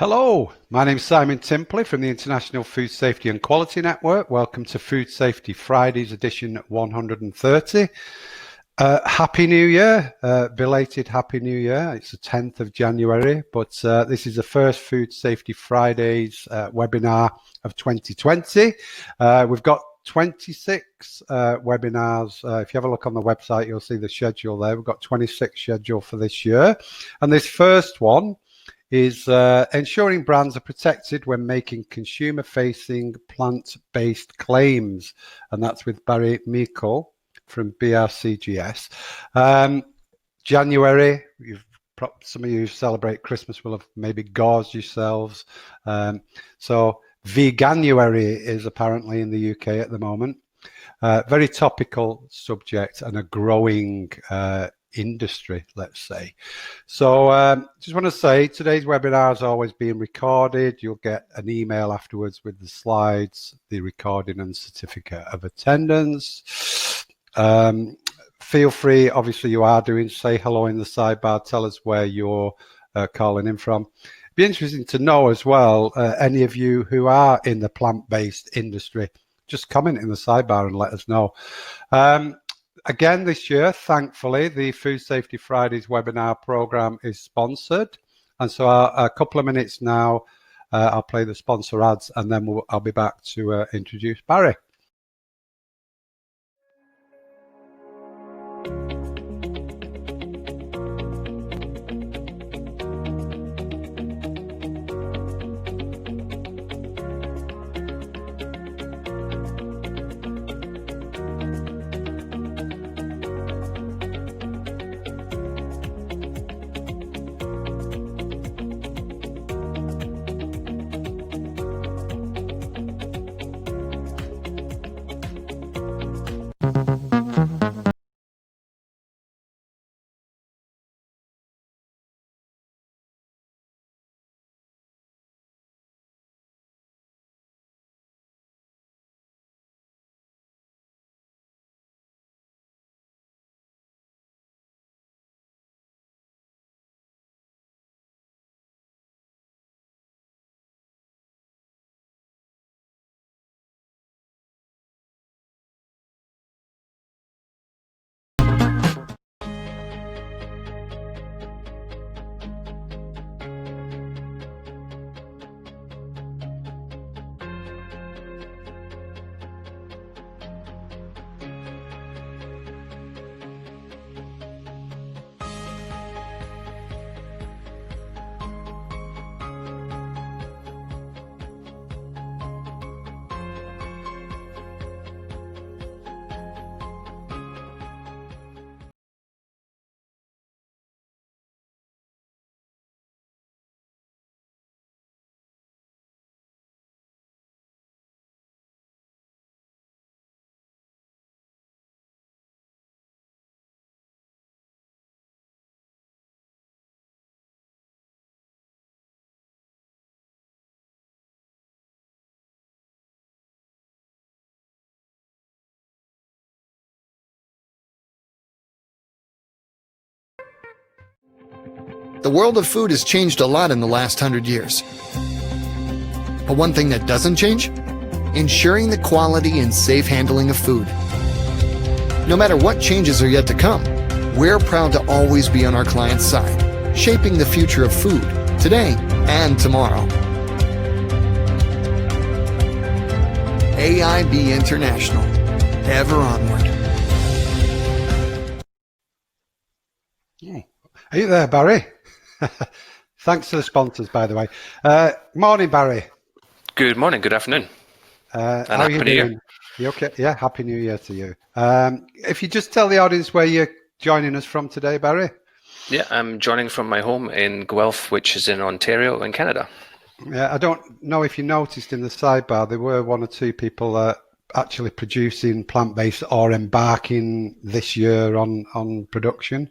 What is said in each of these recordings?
Hello, my name is Simon Timpley from the International Food Safety and Quality Network. Welcome to Food Safety Fridays edition 130. Happy New Year, belated Happy New Year. It's the 10th of January, but this is the first Food Safety Fridays webinar of 2020. We've got 26 webinars. If you have a look on the website, you'll see the schedule there. We've got 26 scheduled for this year. And this first one is ensuring brands are protected when making consumer-facing plant-based claims. And that's with Barry Meikle from BRCGS. January, some of you who celebrate Christmas will have maybe gauzed yourselves. So Veganuary is apparently in the UK at the moment. Very topical subject and a growing industry, let's say. So just want to say today's webinar is always being recorded. You'll get an email afterwards with the slides, the recording and certificate of attendance. Feel free, obviously you are doing, say hello in the sidebar, tell us where you're calling in from. It'd be interesting to know as well, any of you who are in the plant-based industry, just comment in the sidebar and let us know. Again, this year, thankfully, the Food Safety Fridays webinar program is sponsored. And so a couple of minutes now, I'll play the sponsor ads and then I'll be back to introduce Barry. The world of food has changed a lot in the last 100 years. But one thing that doesn't change? Ensuring the quality and safe handling of food. No matter what changes are yet to come, we're proud to always be on our clients' side, shaping the future of food, today and tomorrow. AIB International, ever onward. Are you there, Barry? Thanks to the sponsors, by the way. Morning, Barry. Good morning, good afternoon. How are you doing? You okay? Yeah, Happy New Year to you. If you just tell the audience where you're joining us from today, Barry. Yeah, I'm joining from my home in Guelph, which is in Ontario in Canada. Yeah, I don't know if you noticed in the sidebar, there were one or two people actually producing plant-based or embarking this year on production.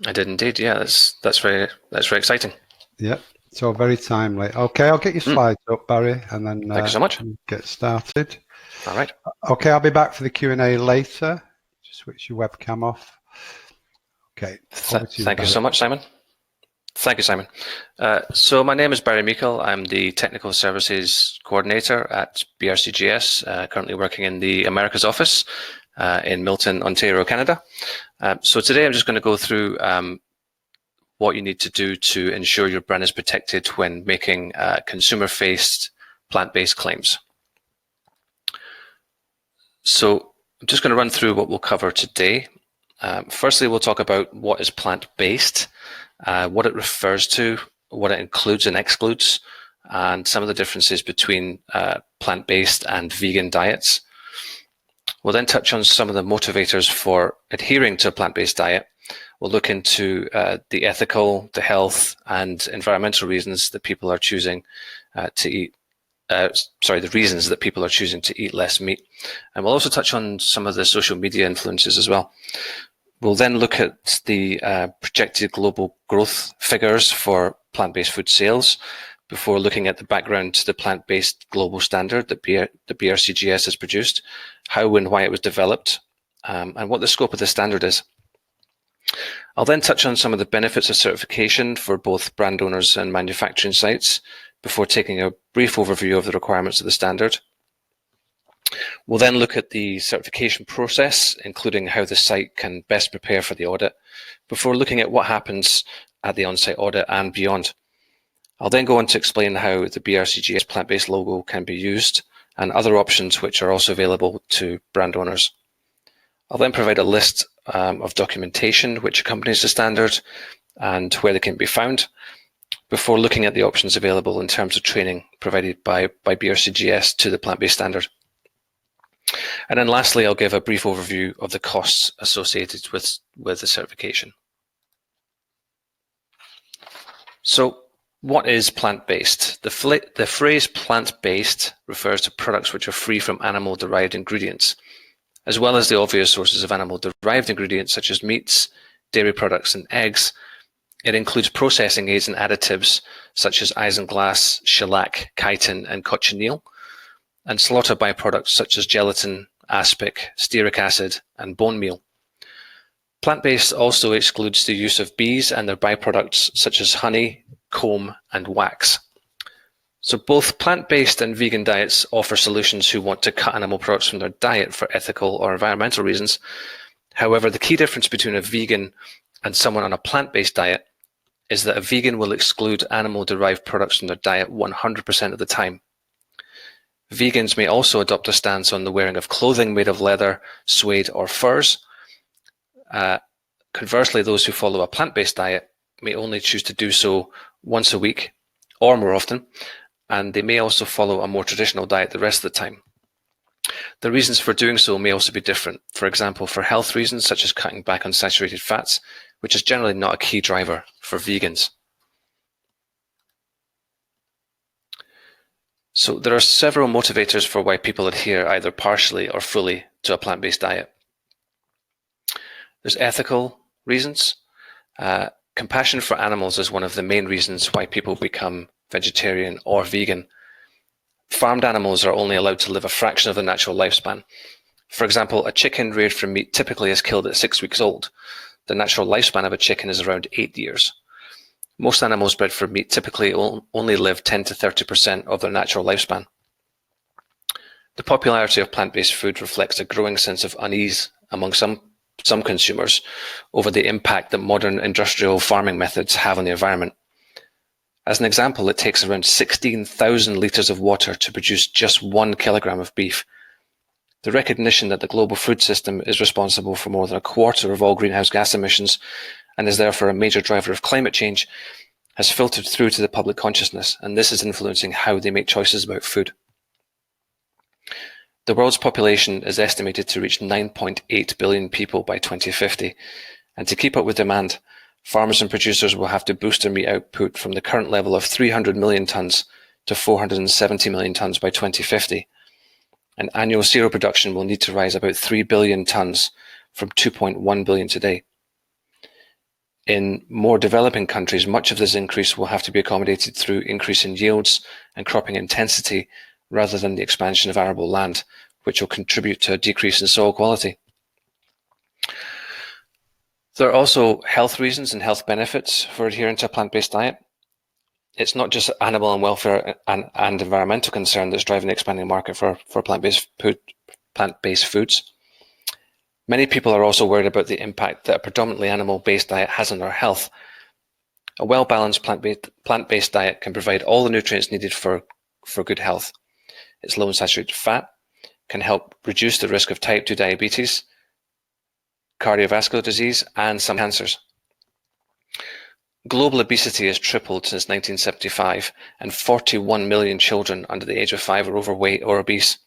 I did indeed. Yeah, that's very exciting. Yeah, so very timely. Okay, I'll get your slides up, Barry, and then thank you so much. Get started. All right. Okay, I'll be back for the Q&A later. Just switch your webcam off. Okay. Thank you so much, Simon. Thank you, Simon. So my name is Barry Meikle. I'm the Technical Services Coordinator at BRCGS, currently working in the Americas office in Milton, Ontario, Canada. So today I'm just going to go through what you need to do to ensure your brand is protected when making consumer-faced plant-based claims. So I'm just going to run through what we'll cover today. Firstly, we'll talk about what is plant-based, what it refers to, what it includes and excludes, and some of the differences between plant-based and vegan diets. We'll then touch on some of the motivators for adhering to a plant-based diet. We'll look into the ethical, the health, and environmental reasons that people are choosing to eat. The reasons that people are choosing to eat less meat. And we'll also touch on some of the social media influences as well. We'll then look at the projected global growth figures for plant-based food sales before looking at the background to the plant-based global standard that the BRCGS has produced, how and why it was developed, and what the scope of the standard is. I'll then touch on some of the benefits of certification for both brand owners and manufacturing sites before taking a brief overview of the requirements of the standard. We'll then look at the certification process, including how the site can best prepare for the audit, before looking at what happens at the on-site audit and beyond. I'll then go on to explain how the BRCGS plant-based logo can be used and other options which are also available to brand owners. I'll then provide a list of documentation which accompanies the standard and where they can be found, before looking at the options available in terms of training provided by BRCGS to the plant-based standard. And then lastly, I'll give a brief overview of the costs associated with the certification. So what is plant-based? The phrase plant-based refers to products which are free from animal-derived ingredients, as well as the obvious sources of animal-derived ingredients such as meats, dairy products, and eggs. It includes processing aids and additives such as isinglass, shellac, chitin, and cochineal, and slaughter byproducts such as gelatin, aspic, stearic acid, and bone meal. Plant-based also excludes the use of bees and their byproducts such as honey, comb, and wax. So both plant-based and vegan diets offer solutions who want to cut animal products from their diet for ethical or environmental reasons. However, the key difference between a vegan and someone on a plant-based diet is that a vegan will exclude animal-derived products from their diet 100% of the time. Vegans may also adopt a stance on the wearing of clothing made of leather, suede, or furs. Conversely, those who follow a plant-based diet may only choose to do so once a week or more often, and they may also follow a more traditional diet the rest of the time. The reasons for doing so may also be different. For example, for health reasons such as cutting back on saturated fats, which is generally not a key driver for vegans. So there are several motivators for why people adhere either partially or fully to a plant-based diet. There's ethical reasons. Compassion for animals is one of the main reasons why people become vegetarian or vegan. Farmed animals are only allowed to live a fraction of their natural lifespan. For example, a chicken reared for meat typically is killed at 6 weeks old. The natural lifespan of a chicken is around 8 years. Most animals bred for meat typically only live 10 to 30% of their natural lifespan. The popularity of plant-based food reflects a growing sense of unease among some consumers over the impact that modern industrial farming methods have on the environment. As an example, it takes around 16,000 litres of water to produce just 1 kilogram of beef. The recognition that the global food system is responsible for more than a quarter of all greenhouse gas emissions and is therefore a major driver of climate change has filtered through to the public consciousness, and this is influencing how they make choices about food. The world's population is estimated to reach 9.8 billion people by 2050, and to keep up with demand, farmers and producers will have to boost their meat output from the current level of 300 million tonnes to 470 million tonnes by 2050. And annual cereal production will need to rise about 3 billion tonnes from 2.1 billion today. In more developing countries, much of this increase will have to be accommodated through increase in yields and cropping intensity rather than the expansion of arable land, which will contribute to a decrease in soil quality. There are also health reasons and health benefits for adhering to a plant-based diet. It's not just animal and welfare and environmental concern that's driving the expanding market for plant-based foods. Many people are also worried about the impact that a predominantly animal-based diet has on our health. A well-balanced plant-based diet can provide all the nutrients needed for good health. It's low in saturated fat, can help reduce the risk of type 2 diabetes, cardiovascular disease, and some cancers. Global obesity has tripled since 1975, and 41 million children under the age of 5 are overweight or obese.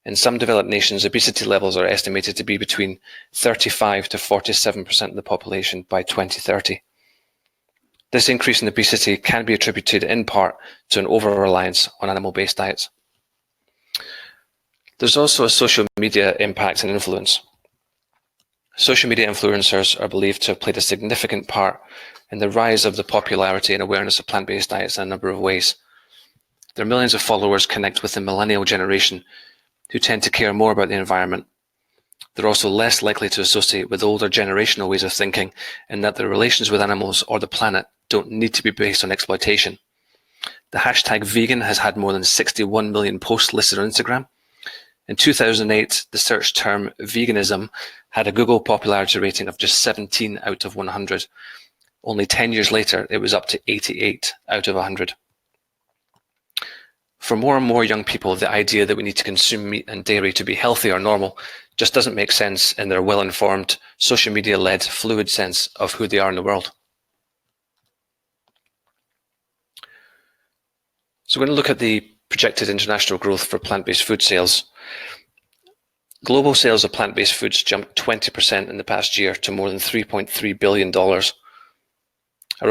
In some developed nations, obesity levels are estimated to be between 35 to 47% of the population by 2030. This increase in obesity can be attributed in part to an over-reliance on animal-based diets. There's also a social media impact and influence. Social media influencers are believed to have played a significant part in the rise of the popularity and awareness of plant-based diets in a number of ways. Their millions of followers connect with the millennial generation, who tend to care more about the environment. They're also less likely to associate with older generational ways of thinking, in that their relations with animals or the planet don't need to be based on exploitation. The hashtag vegan has had more than 61 million posts listed on Instagram. In 2008, the search term veganism had a Google popularity rating of just 17 out of 100. Only 10 years later, it was up to 88 out of 100. For more and more young people, the idea that we need to consume meat and dairy to be healthy or normal just doesn't make sense in their well-informed, social media-led, fluid sense of who they are in the world. So we're going to look at the projected international growth for plant-based food sales. Global sales of plant-based foods jumped 20% in the past year to more than $3.3 billion. A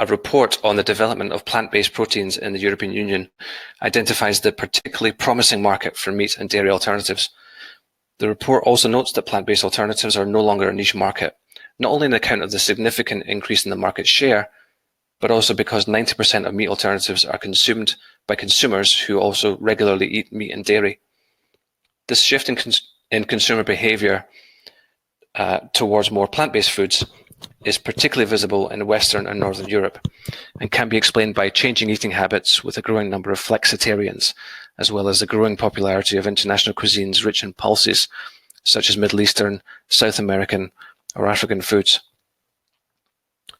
report on the development of plant-based proteins in the European Union identifies the particularly promising market for meat and dairy alternatives. The report also notes that plant-based alternatives are no longer a niche market, not only on account of the significant increase in the market share, but also because 90% of meat alternatives are consumed by consumers who also regularly eat meat and dairy. This shift in consumer behavior towards more plant-based foods is particularly visible in Western and Northern Europe, and can be explained by changing eating habits with a growing number of flexitarians, as well as the growing popularity of international cuisines rich in pulses, such as Middle Eastern, South American, or African foods.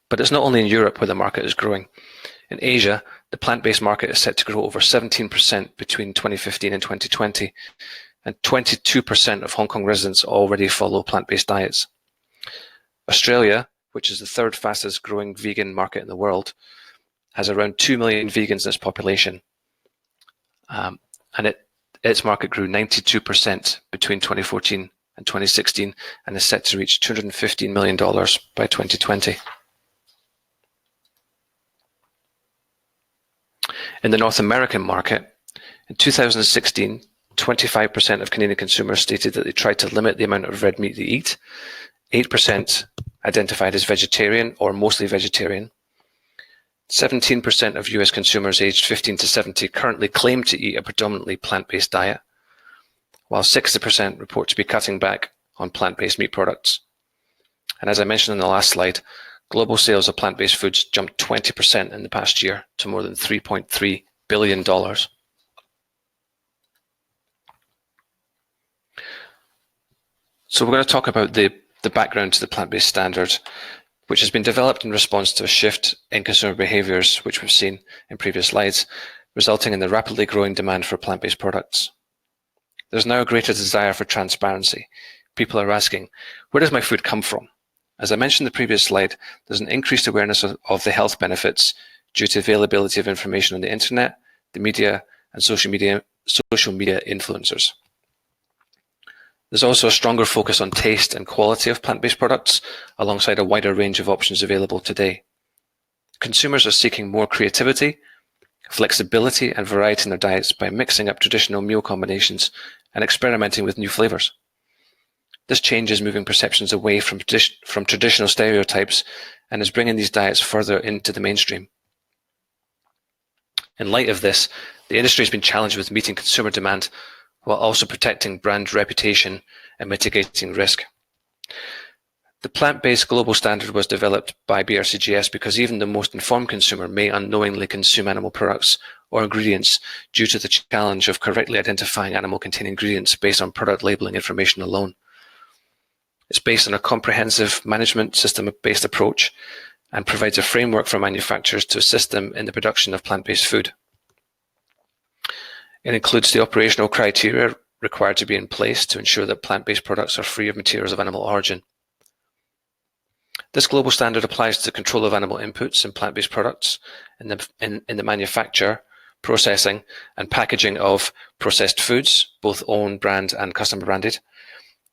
But it's not only in Europe where the market is growing. In Asia, the plant-based market is set to grow over 17% between 2015 and 2020, and 22% of Hong Kong residents already follow plant-based diets. Australia, which is the third fastest growing vegan market in the world, has around 2 million vegans in its population. And its market grew 92% between 2014 and 2016, and is set to reach $215 million by 2020. In the North American market, in 2016, 25% of Canadian consumers stated that they tried to limit the amount of red meat they eat. 8% identified as vegetarian or mostly vegetarian. 17% of US consumers aged 15 to 70 currently claim to eat a predominantly plant-based diet, while 60% report to be cutting back on plant-based meat products. And as I mentioned in the last slide, global sales of plant-based foods jumped 20% in the past year to more than $3.3 billion. So we're going to talk about the background to the plant-based standard, which has been developed in response to a shift in consumer behaviors, which we've seen in previous slides, resulting in the rapidly growing demand for plant-based products. There's now a greater desire for transparency. People are asking, where does my food come from? As I mentioned in the previous slide, there's an increased awareness of the health benefits due to availability of information on the internet, the media, and social media influencers. There's also a stronger focus on taste and quality of plant-based products, alongside a wider range of options available today. Consumers are seeking more creativity, flexibility, and variety in their diets by mixing up traditional meal combinations and experimenting with new flavors. This change is moving perceptions away from traditional stereotypes and is bringing these diets further into the mainstream. In light of this, the industry has been challenged with meeting consumer demand while also protecting brand reputation and mitigating risk. The plant-based global standard was developed by BRCGS because even the most informed consumer may unknowingly consume animal products or ingredients due to the challenge of correctly identifying animal-containing ingredients based on product labeling information alone. It's based on a comprehensive management system-based approach and provides a framework for manufacturers to assist them in the production of plant-based food. It includes the operational criteria required to be in place to ensure that plant-based products are free of materials of animal origin. This global standard applies to control of animal inputs in plant-based products in the manufacture, processing, and packaging of processed foods, both own brand and customer branded,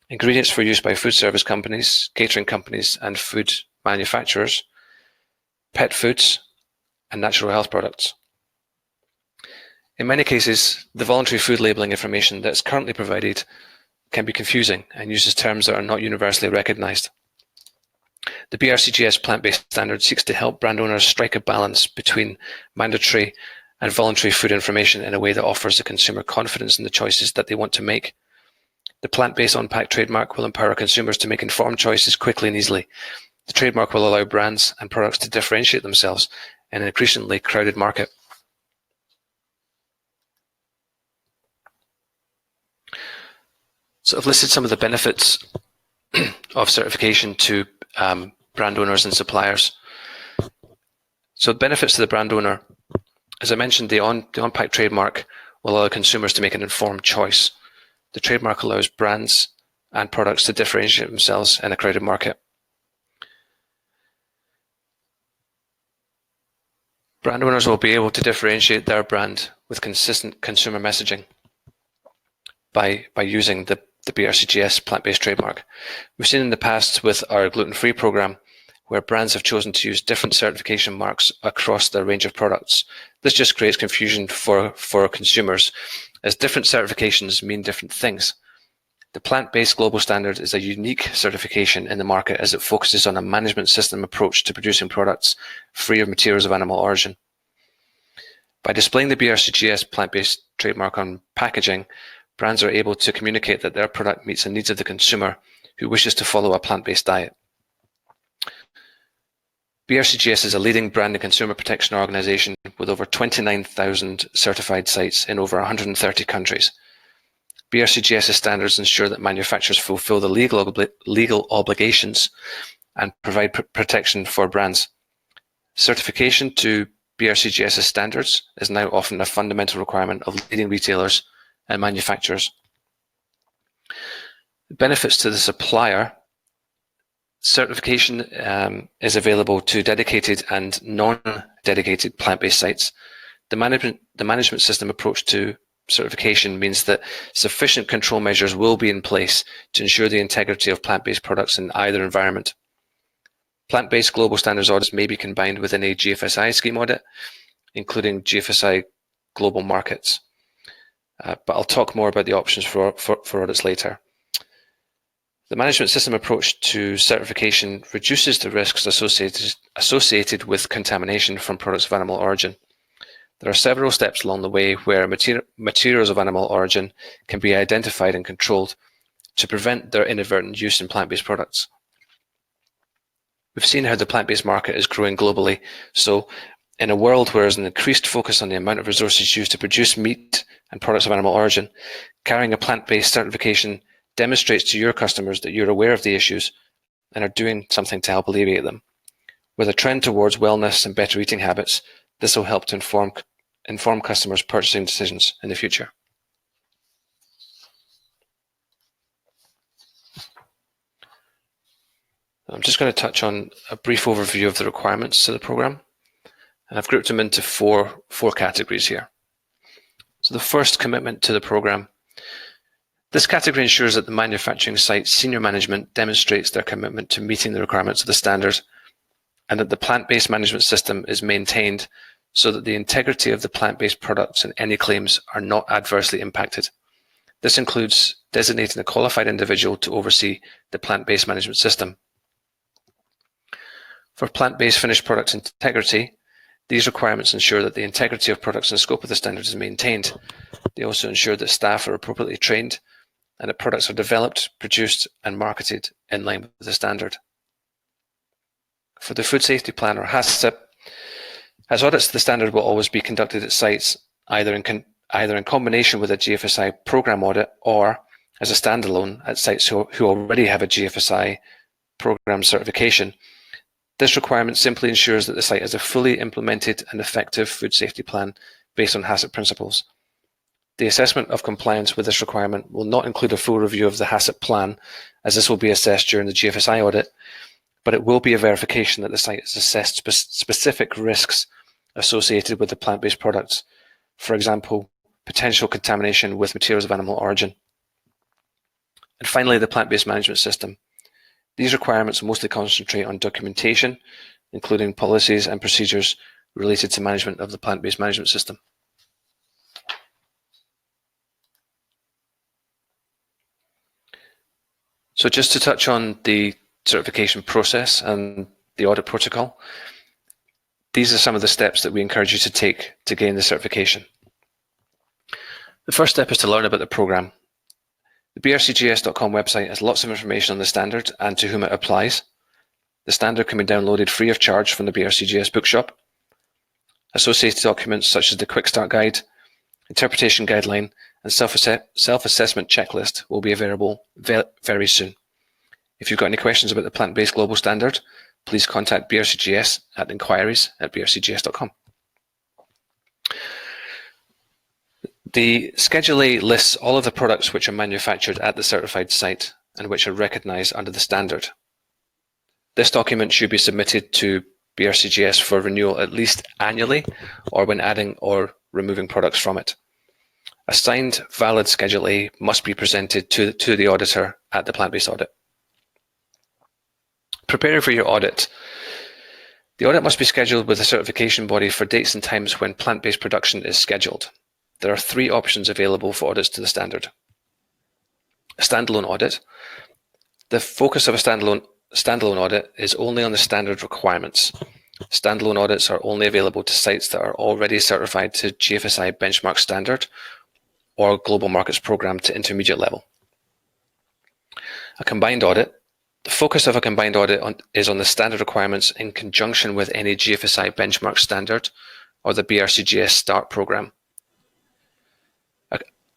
ingredients for use by food service companies, catering companies, and food manufacturers, pet foods, and natural health products. In many cases, the voluntary food labeling information that's currently provided can be confusing and uses terms that are not universally recognized. The BRCGS plant-based standard seeks to help brand owners strike a balance between mandatory and voluntary food information in a way that offers the consumer confidence in the choices that they want to make. The plant-based on-pack trademark will empower consumers to make informed choices quickly and easily. The trademark will allow brands and products to differentiate themselves in an increasingly crowded market. So I've listed some of the benefits of certification to brand owners and suppliers. So benefits to the brand owner, as I mentioned, the on-pack trademark will allow consumers to make an informed choice. The trademark allows brands and products to differentiate themselves in a crowded market. Brand owners will be able to differentiate their brand with consistent consumer messaging by using the BRCGS plant-based trademark. We've seen in the past with our gluten-free program where brands have chosen to use different certification marks across their range of products. This just creates confusion for consumers as different certifications mean different things. The plant-based global standard is a unique certification in the market as it focuses on a management system approach to producing products free of materials of animal origin. By displaying the BRCGS plant-based trademark on packaging, brands are able to communicate that their product meets the needs of the consumer who wishes to follow a plant-based diet. BRCGS is a leading brand and consumer protection organization with over 29,000 certified sites in over 130 countries. BRCGS's standards ensure that manufacturers fulfill the legal obligations and provide protection for brands. Certification to BRCGS's standards is now often a fundamental requirement of leading retailers and manufacturers. Benefits to the supplier. Certification is available to dedicated and non-dedicated plant-based sites. The management system approach to certification means that sufficient control measures will be in place to ensure the integrity of plant-based products in either environment. Plant-based global standards audits may be combined within a GFSI scheme audit, including GFSI global markets. But I'll talk more about the options for audits later. The management system approach to certification reduces the risks associated with contamination from products of animal origin. There are several steps along the way where materials of animal origin can be identified and controlled to prevent their inadvertent use in plant-based products. We've seen how the plant-based market is growing globally, so in a world where there's an increased focus on the amount of resources used to produce meat and products of animal origin, carrying a plant-based certification demonstrates to your customers that you're aware of the issues and are doing something to help alleviate them. With a trend towards wellness and better eating habits, this will help to inform customers' purchasing decisions in the future. I'm just going to touch on a brief overview of the requirements to the program, and I've grouped them into four categories here. So the first, commitment to the program. This category ensures that the manufacturing site's senior management demonstrates their commitment to meeting the requirements of the standard and that the plant-based management system is maintained so that the integrity of the plant-based products and any claims are not adversely impacted. This includes designating a qualified individual to oversee the plant-based management system. For plant-based finished products integrity, these requirements ensure that the integrity of products and scope of the standard is maintained. They also ensure that staff are appropriately trained and that products are developed, produced, and marketed in line with the standard. For the Food Safety Plan, or HACCP, as audits to the standard will always be conducted at sites either in combination with a GFSI program audit or as a standalone at sites who already have a GFSI program certification. This requirement simply ensures that the site has a fully implemented and effective food safety plan based on HACCP principles. The assessment of compliance with this requirement will not include a full review of the HACCP plan, as this will be assessed during the GFSI audit, but it will be a verification that the site has assessed specific risks associated with the plant-based products, for example, potential contamination with materials of animal origin. And finally, the plant-based management system. These requirements mostly concentrate on documentation, including policies and procedures related to management of the plant-based management system. So just to touch on the certification process and the audit protocol, these are some of the steps that we encourage you to take to gain the certification. The first step is to learn about the program. The brcgs.com website has lots of information on the standard and to whom it applies. The standard can be downloaded free of charge from the BRCGS bookshop. Associated documents such as the Quick Start Guide, Interpretation Guideline, and Self-Assessment Checklist will be available very soon. If you've got any questions about the Plant-Based Global Standard, please contact BRCGS at inquiries@brcgs.com. The Schedule A lists all of the products which are manufactured at the certified site and which are recognized under the standard. This document should be submitted to BRCGS for renewal at least annually or when adding or removing products from it. A signed valid Schedule A must be presented to the auditor at the plant-based audit. Preparing for your audit. The audit must be scheduled with the certification body for dates and times when plant-based production is scheduled. There are 3 options available for audits to the standard. A standalone audit. The focus of a standalone audit is only on the standard requirements. Standalone audits are only available to sites that are already certified to GFSI benchmark standard or Global Markets Program to intermediate level. A combined audit. The focus of a combined audit is on the standard requirements in conjunction with any GFSI benchmark standard or the BRCGS START program.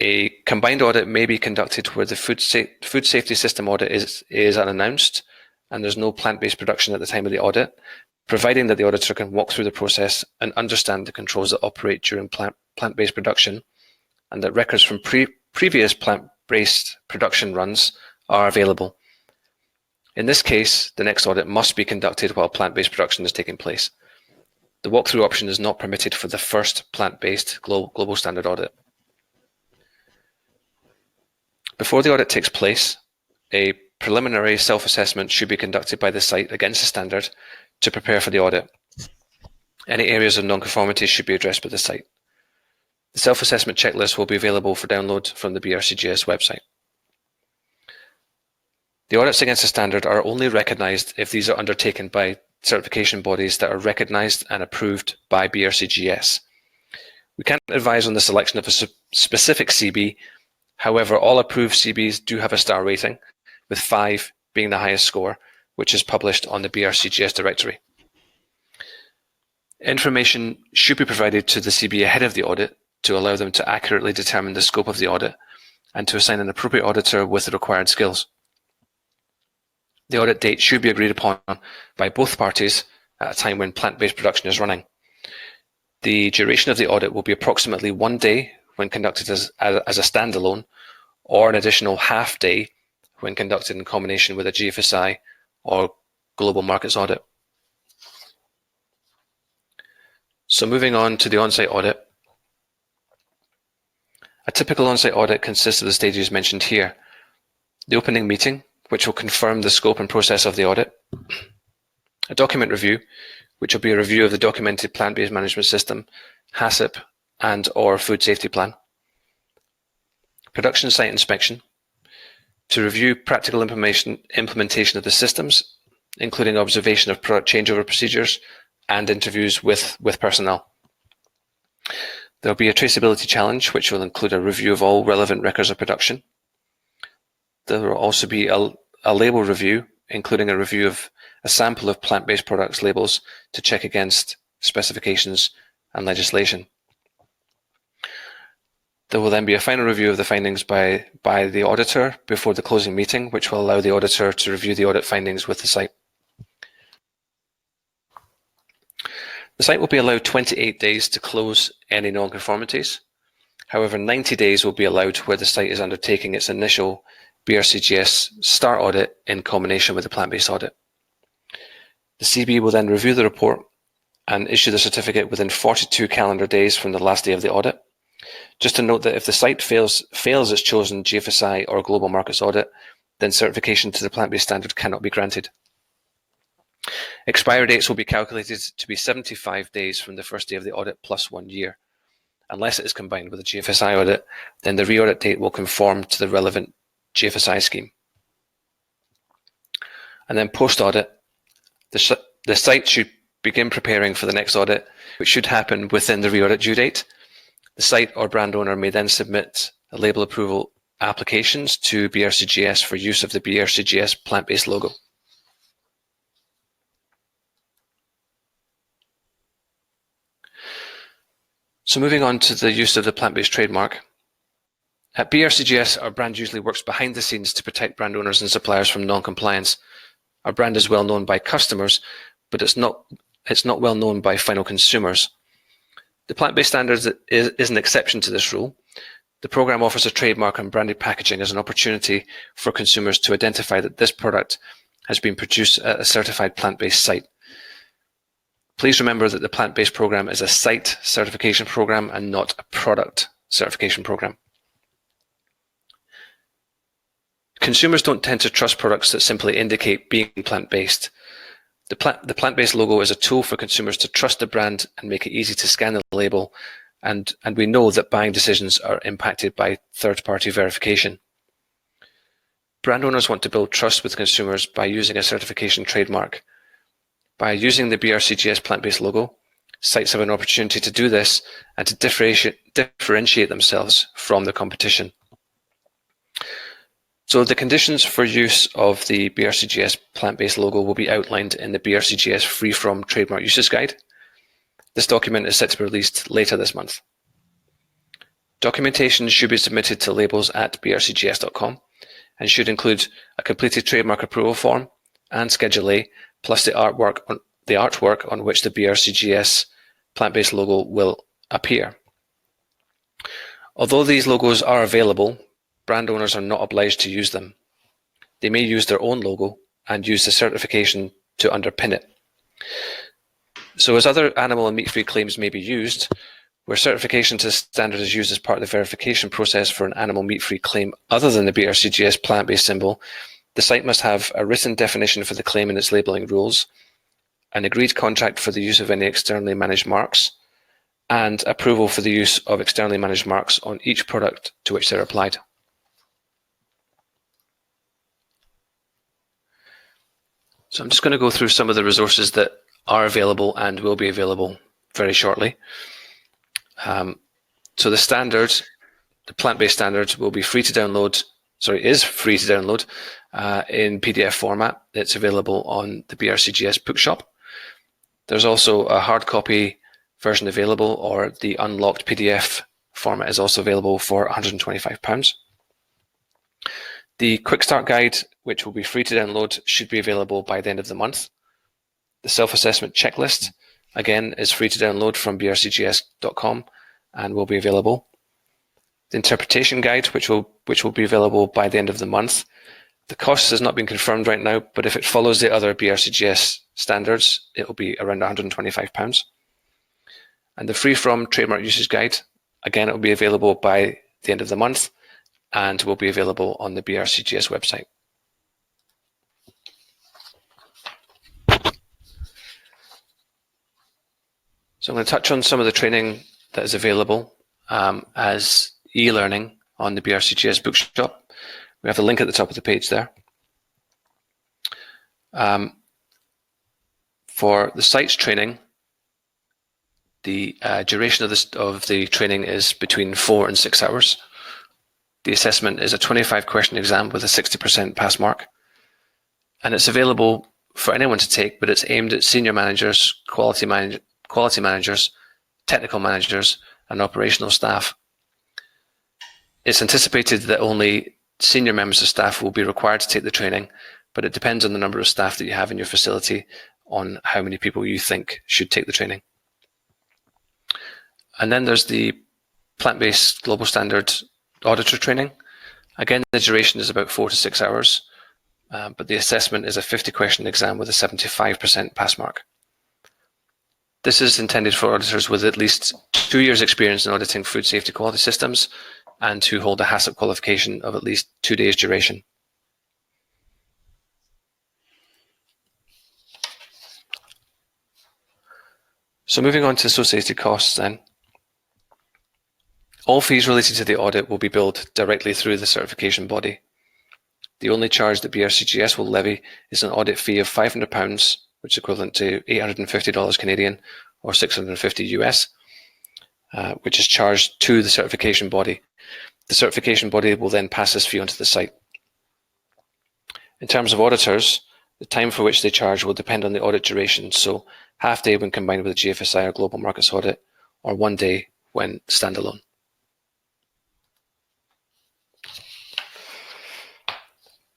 A combined audit may be conducted where the food safety system audit is unannounced and there's no plant-based production at the time of the audit, providing that the auditor can walk through the process and understand the controls that operate during plant-based production, and that records from previous plant-based production runs are available. In this case, the next audit must be conducted while plant-based production is taking place. The walkthrough option is not permitted for the first plant-based global standard audit. Before the audit takes place, a preliminary self-assessment should be conducted by the site against the standard to prepare for the audit. Any areas of non-conformity should be addressed by the site. The self-assessment checklist will be available for download from the BRCGS website. The audits against the standard are only recognised if these are undertaken by certification bodies that are recognised and approved by BRCGS. We can't advise on the selection of a specific CB. However, all approved CBs do have a star rating, with 5 being the highest score, which is published on the BRCGS directory. Information should be provided to the CB ahead of the audit to allow them to accurately determine the scope of the audit and to assign an appropriate auditor with the required skills. The audit date should be agreed upon by both parties at a time when plant-based production is running. The duration of the audit will be approximately 1 day when conducted as a standalone, or an additional half day when conducted in combination with a GFSI or Global Markets audit. So moving on to the on-site audit. A typical on-site audit consists of the stages mentioned here. The opening meeting, which will confirm the scope and process of the audit. A document review, which will be a review of the documented plant-based management system, HACCP, and/or food safety plan. Production site inspection, to review practical implementation of the systems, including observation of product changeover procedures and interviews with personnel. There will be a traceability challenge, which will include a review of all relevant records of production. There will also be a label review including a review of a sample of plant-based products labels to check against specifications and legislation. There will then be a final review of the findings by the auditor before the closing meeting, which will allow the auditor to review the audit findings with the site. The site will be allowed 28 days to close any non-conformities. However, 90 days will be allowed where the site is undertaking its initial BRCGS start audit in combination with the plant-based audit. The CB will then review the report and issue the certificate within 42 calendar days from the last day of the audit. Just to note that if the site fails its chosen GFSI or Global Markets audit, then certification to the plant-based standard cannot be granted. Expiry dates will be calculated to be 75 days from the first day of the audit plus 1 year. Unless it is combined with a GFSI audit, then the re-audit date will conform to the relevant GFSI scheme. And then post-audit, the site should begin preparing for the next audit, which should happen within the re-audit due date. The site or brand owner may then submit a label approval applications to BRCGS for use of the BRCGS plant-based logo. So moving on to the use of the plant-based trademark. At BRCGS, our brand usually works behind the scenes to protect brand owners and suppliers from non-compliance. Our brand is well known by customers, but it's not well known by final consumers. The plant-based standards is an exception to this rule. The program offers a trademark on branded packaging as an opportunity for consumers to identify that this product has been produced at a certified plant-based site. Please remember that the plant-based program is a site certification program and not a product certification program. Consumers don't tend to trust products that simply indicate being plant-based. The plant-based logo is a tool for consumers to trust the brand and make it easy to scan the label, and we know that buying decisions are impacted by third-party verification. Brand owners want to build trust with consumers by using a certification trademark. By using the BRCGS plant-based logo, sites have an opportunity to do this and to differentiate themselves from the competition. So the conditions for use of the BRCGS plant-based logo will be outlined in the BRCGS Free From Trademark Uses Guide. This document is set to be released later this month. Documentation should be submitted to labels@brcgs.com and should include a completed trademark approval form and Schedule A, plus the artwork on which the BRCGS plant-based logo will appear. Although these logos are available, brand owners are not obliged to use them. They may use their own logo and use the certification to underpin it. So as other animal and meat-free claims may be used, where certification to standard is used as part of the verification process for an animal meat-free claim other than the BRCGS plant-based symbol, the site must have a written definition for the claim and its labeling rules, an agreed contract for the use of any externally managed marks, and approval for the use of externally managed marks on each product to which they're applied. So I'm just going to go through some of the resources that are available and will be available very shortly. So the standard, the plant-based standard, will be free to download. Is free to download in PDF format. It's available on the BRCGS bookshop. There's also a hard copy version available, or the unlocked PDF format is also available for £125. The Quick Start Guide, which will be free to download, should be available by the end of the month. The Self-Assessment Checklist, again, is free to download from brcgs.com and will be available. The Interpretation Guide, which will be available by the end of the month. The cost has not been confirmed right now, but if it follows the other BRCGS standards, it will be around £125. And the Free From Trademark Uses Guide, again, it will be available by the end of the month and will be available on the BRCGS website. So I'm going to touch on some of the training that is available as e-learning on the BRCGS bookshop. We have the link at the top of the page there. For the site's training, the duration of the training is between 4 and 6 hours. The assessment is a 25-question exam with a 60% pass mark. and it's available for anyone to take, but it's aimed at senior managers, quality managers, technical managers, and operational staff. It's anticipated that only senior members of staff will be required to take the training, but it depends on the number of staff that you have in your facility on how many people you think should take the training. And then there's the plant-based global standard auditor training. Again, the duration is about 4 to 6 hours, but the assessment is a 50-question exam with a 75% pass mark. This is intended for auditors with at least 2 years experience in auditing food safety quality systems and who hold a HACCP qualification of at least 2 days duration. So moving on to associated costs then. All fees related to the audit will be billed directly through the certification body. The only charge that BRCGS will levy is an audit fee of £500, which is equivalent to $850 Canadian or 650 US, which is charged to the certification body. The certification body will then pass this fee onto the site. In terms of auditors, the time for which they charge will depend on the audit duration, so half day when combined with a GFSI or global markets audit, or 1 day when standalone.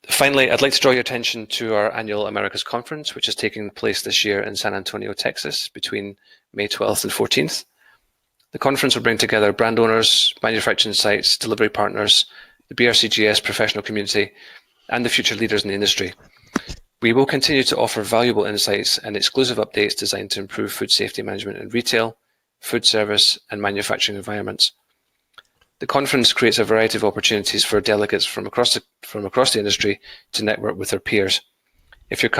Finally, I'd like to draw your attention to our annual Americas Conference, which is taking place this year in San Antonio, Texas, between May 12th and 14th. The conference will bring together brand owners, manufacturing sites, delivery partners, the BRCGS professional community, and the future leaders in the industry. We will continue to offer valuable insights and exclusive updates designed to improve food safety management in retail, food service, and manufacturing environments. The conference creates a variety of opportunities for delegates from across the industry to network with their peers. If your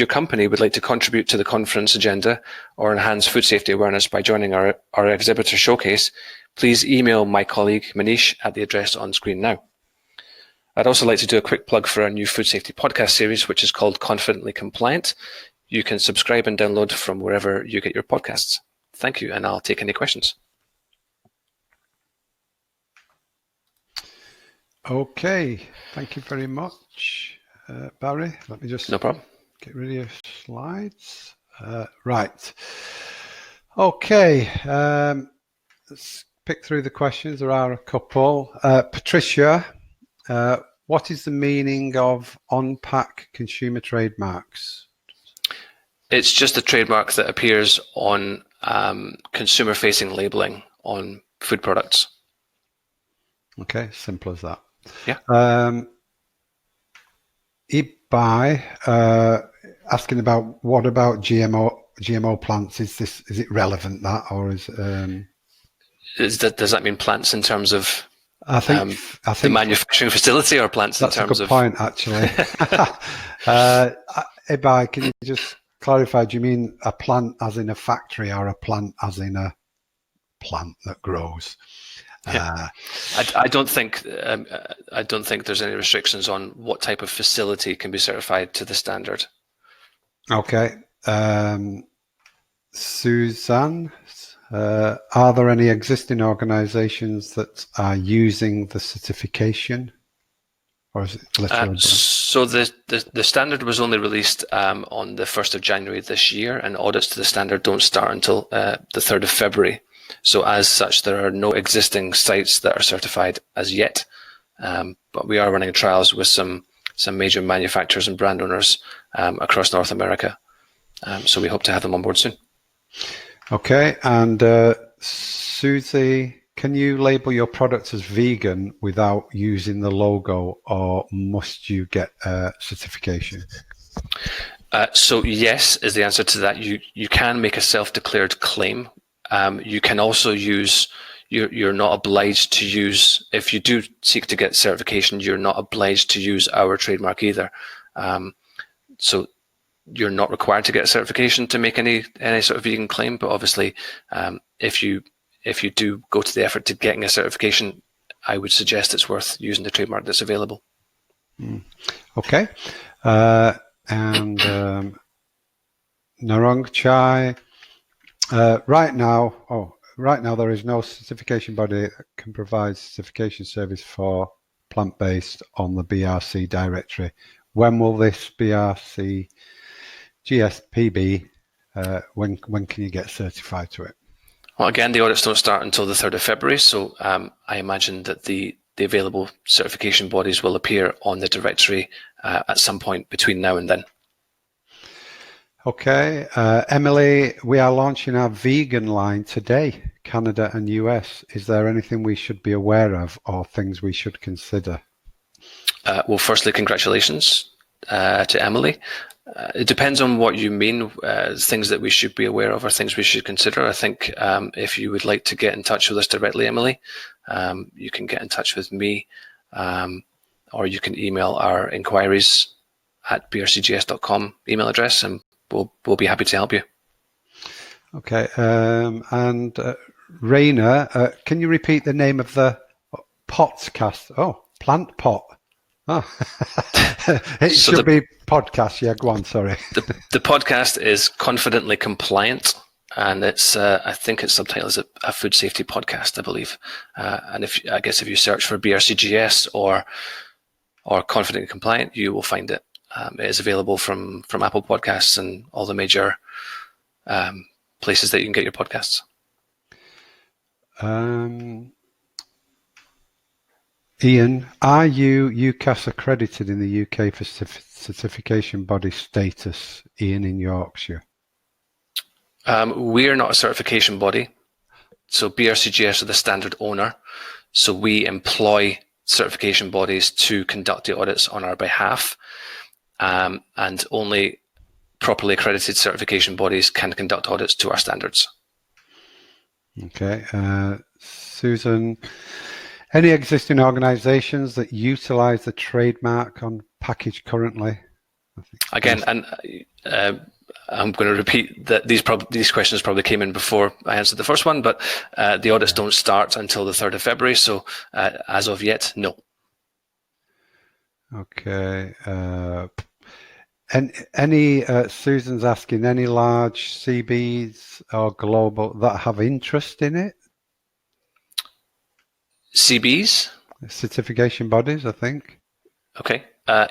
company would like to contribute to the conference agenda or enhance food safety awareness by joining our exhibitor showcase, please email my colleague Manish at the address on screen now. I'd also like to do a quick plug for our new food safety podcast series, which is called Confidently Compliant. You can subscribe and download from wherever you get your podcasts. Thank you, and I'll take any questions. Okay, thank you very much, Barry. Let me just No problem. Get rid of your slides. Right. Okay, let's pick through the questions. There are a couple. Patricia, what is the meaning of on-pack consumer trademarks? It's just a trademark that appears on consumer-facing labeling on food products. Okay, simple as that. Yeah. Ibai asking about what about GMO plants? Is it relevant that, or is does that mean plants in terms of I think the manufacturing facility, or plants in terms of? That's a good point, actually. Ibai, can you just clarify? Do you mean a plant as in a factory, or a plant as in a plant that grows? Yeah. I don't think there's any restrictions on what type of facility can be certified to the standard. Okay. Suzanne, are there any existing organizations that are using the certification, or is it literally? So the standard was only released on the 1st of January this year, and audits to the standard don't start until the 3rd of February. So as such, there are no existing sites that are certified as yet, but we are running trials with some major manufacturers and brand owners across North America. So we hope to have them on board soon. Okay, and Susie, can you label your products as vegan without using the logo, or must you get a certification? So yes is the answer to that. You can make a self-declared claim. You can also use, you're not obliged to use, if you do seek to get certification, you're not obliged to use our trademark either. So you're not required to get a certification to make any sort of vegan claim, but obviously if you do go to the effort to getting a certification, I would suggest it's worth using the trademark that's available. Okay. And Narong Chai, right now there is no certification body that can provide certification service for plant-based on the BRC directory. when will this BRC GSPB, when can you get certified to it? Well, again, the audits don't start until the 3rd of February, so I imagine that the available certification bodies will appear on the directory at some point between now and then. Okay, Emily, we are launching our vegan line today, Canada and US. Is there anything we should be aware of or things we should consider? Well, firstly, congratulations to Emily. It depends on what you mean. Things that we should be aware of or things we should consider. I think if you would like to get in touch with us directly, Emily, you can get in touch with me, or you can email our inquiries at brcgs.com email address, and we'll be happy to help you. Okay, and Raina, can you repeat the name of the podcast? Oh, Plant Pot. Oh, it So should be podcast. Yeah, go on. Sorry. The podcast is Confidently Compliant, and it's I think it's subtitled as a food safety podcast, I believe. And if you search for BRCGS or Confidently Compliant, you will find it. It is available from Apple Podcasts and all the major places that you can get your podcasts. Ian, are you UCAS accredited in the UK for certification body status? Ian in Yorkshire. We are not a certification body, so BRCGS are the standard owner. So we employ certification bodies to conduct the audits on our behalf, and only properly accredited certification bodies can conduct audits to our standards. Okay, Susan. Any existing organisations that utilise the trademark on package currently? Again, and I'm going to repeat that these questions probably came in before I answered the first one, but the audits don't start until the 3rd of February, so as of yet, no. Okay. And Susan's asking, any large CBs or global that have interest in it? CBs? Certification bodies, I think. Okay.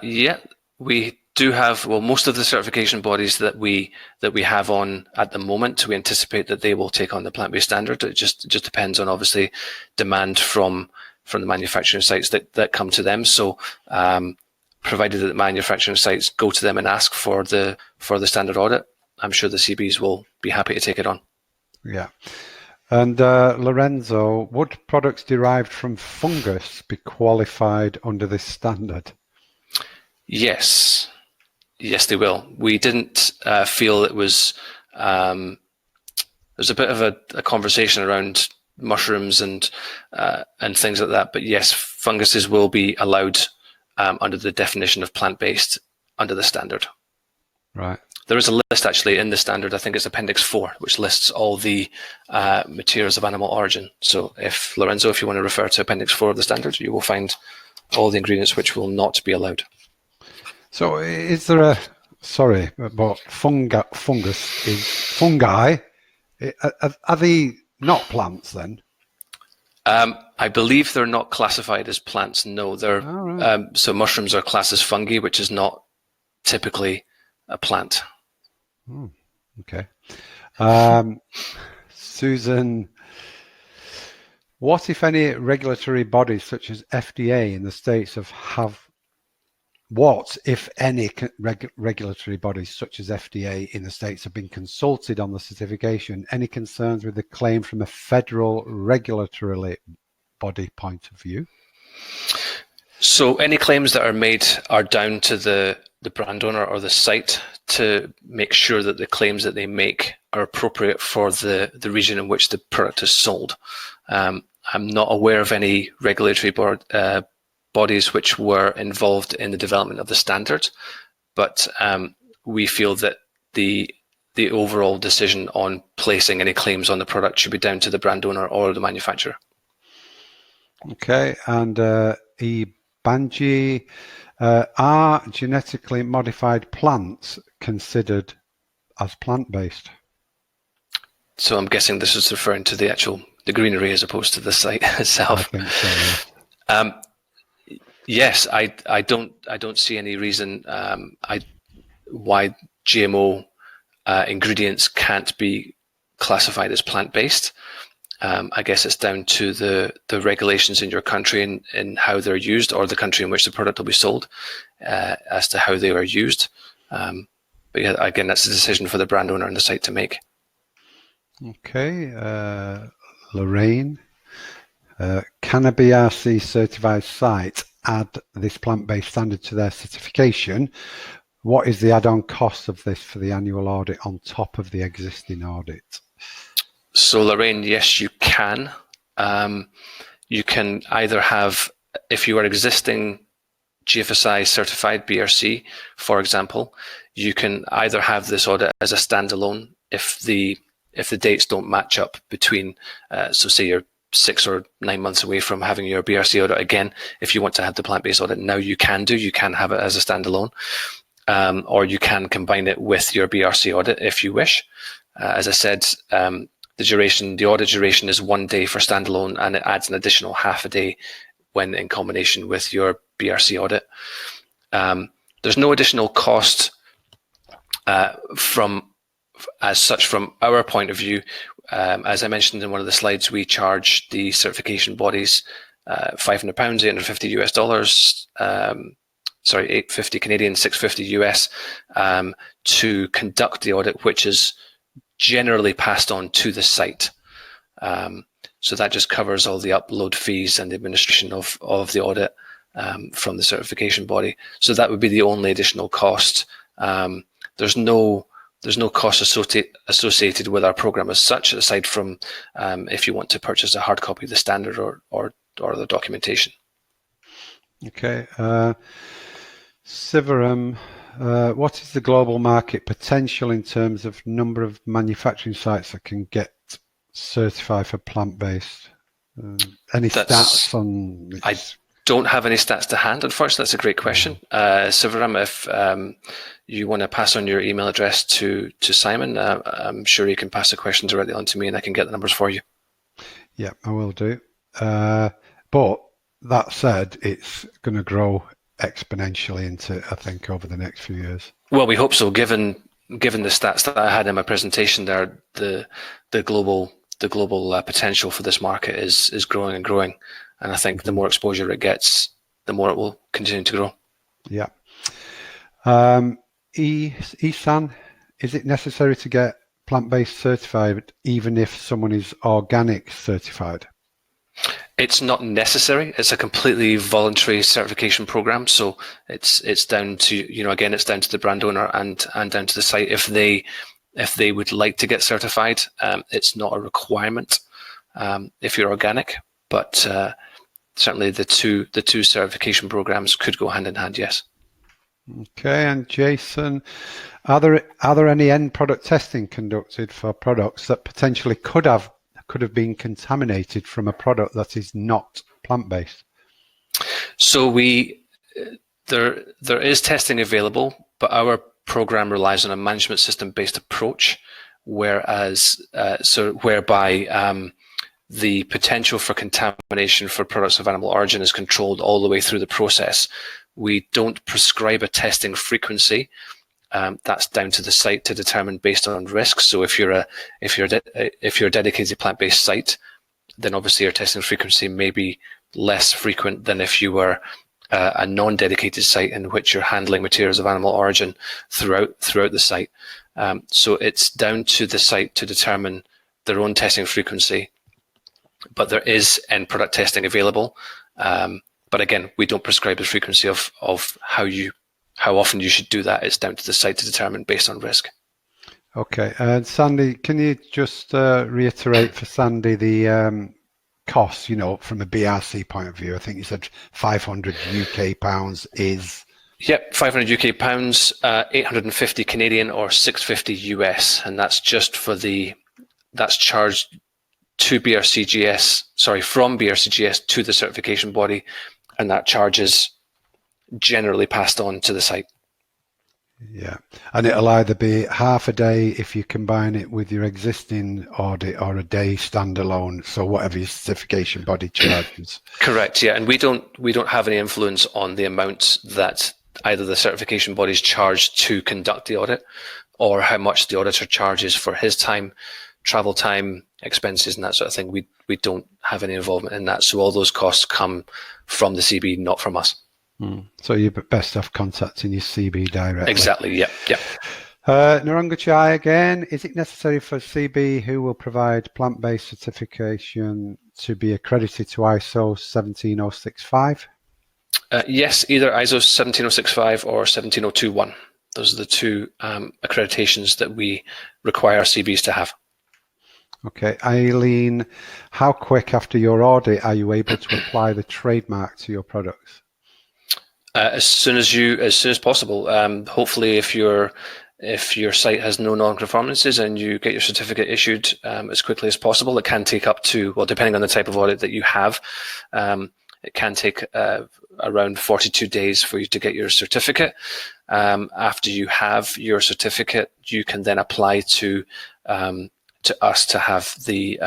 Yeah, we do have, well, most of the certification bodies that we have on at the moment, we anticipate that they will take on the plant-based standard. It just depends on, obviously, demand from the manufacturing sites that come to them. So provided that the manufacturing sites go to them and ask for the standard audit, I'm sure the CBs will be happy to take it on. Yeah. And Lorenzo, would products derived from fungus be qualified under this standard? Yes, they will. We didn't feel it was. There's a bit of a conversation around mushrooms and things like that, but yes, funguses will be allowed under the definition of plant-based under the standard. Right. There is a list actually in the standard. I think it's Appendix 4, which lists all the materials of animal origin. So Lorenzo, if you want to refer to Appendix 4 of the standard, you will find all the ingredients which will not be allowed. So is there but fungus is fungi. Are they not plants then? I believe they're not classified as plants. No, they're right. So mushrooms are classed as fungi, which is not typically a plant. Okay. Susan, what if any regulatory bodies such as FDA in the States what if any regulatory bodies such as FDA in the States have been consulted on the certification? Any concerns with the claim from a federal regulatory body point of view? So any claims that are made are down to the brand owner or the site to make sure that the claims that they make are appropriate for the region in which the product is sold. I'm not aware of any regulatory bodies which were involved in the development of the standard, but we feel that the overall decision on placing any claims on the product should be down to the brand owner or the manufacturer. Okay, and Banji, are genetically modified plants considered as plant-based? So I'm guessing this is referring to the greenery as opposed to the site itself. I think so, yeah. Yes, I don't see any reason why GMO ingredients can't be classified as plant-based. I guess it's down to the regulations in your country and how they're used, or the country in which the product will be sold, as to how they are used. But yeah, again, that's a decision for the brand owner and the site to make. Okay, Lorraine, can a BRC certified site add this plant-based standard to their certification? What is the add-on cost of this for the annual audit on top of the existing audit? So Lorraine, yes, you can. You can either have, if you are existing GFSI certified BRC, for example, you can either have this audit as a standalone if the dates don't match up between, so say you're 6 or 9 months away from having your BRC audit again. If you want to have the plant-based audit now, you can have it as a standalone, or you can combine it with your BRC audit if you wish. As I said, the audit duration is 1 day for standalone, and it adds an additional half a day when in combination with your BRC audit. There's no additional cost from our point of view. As I mentioned in one of the slides, we charge the certification bodies £500, $850 $850 Canadian, $650 US, to conduct the audit, which is generally passed on to the site. So that just covers all the upload fees and the administration of the audit from the certification body. So that would be the only additional cost. There's no cost associated with our program as such, aside from if you want to purchase a hard copy of the standard or the documentation. Okay. Sivaram, what is the global market potential in terms of number of manufacturing sites that can get certified for plant-based? Any stats on this? I don't have any stats to hand, unfortunately. That's a great question. Sivaram, if you want to pass on your email address to Simon, I'm sure you can pass the question directly on to me and I can get the numbers for you. Yeah, I will do. But that said, it's going to grow exponentially I think, over the next few years. Well, we hope so. Given the stats that I had in my presentation there, the global potential for this market is growing and growing, and I think the more exposure it gets, the more it will continue to grow. Yeah. Isan, is it necessary to get plant-based certified even if someone is organic certified? It's not necessary. It's a completely voluntary certification program. So it's down to, again, it's down to the brand owner and down to the site. If they would like to get certified, it's not a requirement if you're organic, but certainly the two certification programs could go hand in hand, yes. Okay, and Jason, are there any end product testing conducted for products that potentially could have been contaminated from a product that is not plant-based? So there is testing available, but our program relies on a management system-based approach, whereby the potential for contamination for products of animal origin is controlled all the way through the process. We don't prescribe a testing frequency. That's down to the site to determine based on risk. So if you're a dedicated plant-based site, then obviously your testing frequency may be less frequent than if you were a non-dedicated site in which you're handling materials of animal origin throughout the site. So it's down to the site to determine their own testing frequency, but there is end product testing available. But again, we don't prescribe the frequency of how often you should do that. It's down to the site to determine based on risk. Okay, and Sandy, can you just reiterate for Sandy the costs, from a BRC point of view? I think you said 500 UK pounds is... Yep, 500 UK pounds, 850 Canadian or 650 US, and that's just that's charged to from BRCGS to the certification body, and that charge is generally passed on to the site. Yeah, and it'll either be half a day if you combine it with your existing audit, or a day standalone. So whatever your certification body charges. Correct. Yeah, and we don't have any influence on the amount that either the certification bodies charge to conduct the audit, or how much the auditor charges for his time, travel time, expenses, and that sort of thing. We don't have any involvement in that. So all those costs come from the CB, not from us. So you're best off contacting your CB directly. Exactly. Yeah. Yeah. Naranguchai again. Is it necessary for CB, who will provide plant-based certification, to be accredited to ISO 17065? Yes, either ISO 17065 or 17021. Those are the two accreditations that we require CBs to have. Okay, Eileen, how quick after your audit are you able to apply the trademark to your products? As soon as possible. Hopefully, if your site has no non-conformances and you get your certificate issued as quickly as possible, it can take up to, well, depending on the type of audit that you have, it can take around 42 days for you to get your certificate. After you have your certificate, you can then apply to us to have the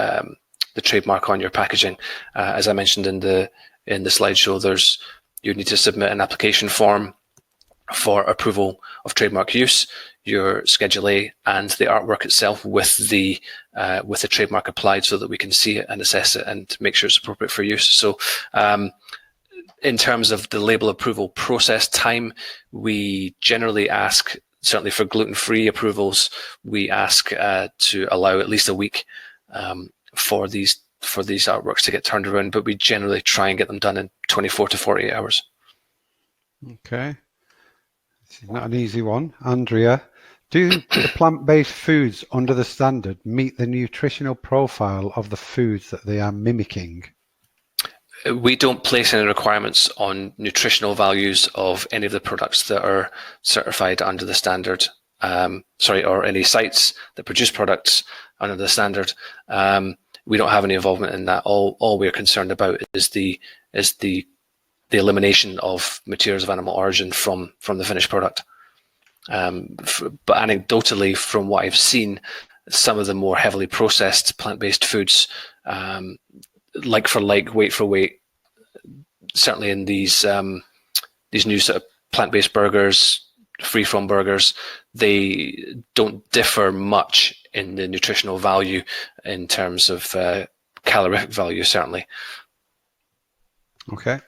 trademark on your packaging. As I mentioned in the slideshow, you need to submit an application form for approval of trademark use, your Schedule A, and the artwork itself with the trademark applied, so that we can see it and assess it and make sure it's appropriate for use. So in terms of the label approval process time, we generally ask, certainly for gluten-free approvals, we ask to allow at least a week for these artworks to get turned around, but we generally try and get them done in 24 to 48 hours. Okay. This is not an easy one. Andrea, do the plant-based foods under the standard meet the nutritional profile of the foods that they are mimicking? We don't place any requirements on nutritional values of any of the products that are certified under the standard, or any sites that produce products under the standard. We don't have any involvement in that. All we're concerned about is the elimination of materials of animal origin from the finished product. But anecdotally, from what I've seen, some of the more heavily processed plant-based foods, like for like, weight for weight, certainly in these new sort of plant-based burgers, free-from burgers, they don't differ much in the nutritional value in terms of calorific value, certainly. Okay.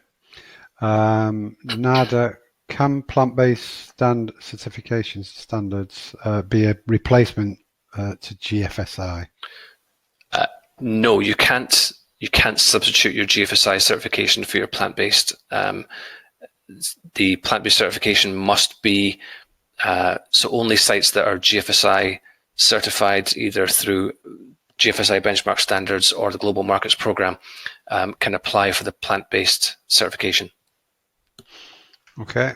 Nada, can plant-based certification standards be a replacement to GFSI? No, you can't. You can't substitute your GFSI certification for your plant-based. The plant-based certification must be so only sites that are GFSI certified, either through GFSI benchmark standards or the Global Markets Program, can apply for the plant-based certification. Okay.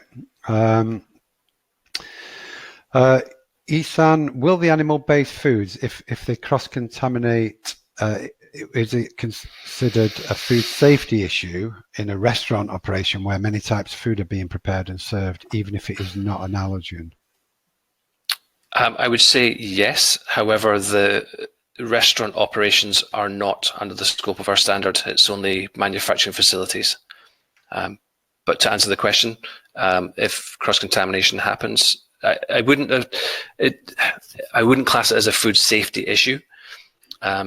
Isan, will the animal-based foods, if they cross-contaminate, is it considered a food safety issue in a restaurant operation where many types of food are being prepared and served, even if it is not an allergen? I would say yes. However, the restaurant operations are not under the scope of our standard. It's only manufacturing facilities. But to answer the question, if cross-contamination happens, I wouldn't class it as a food safety issue.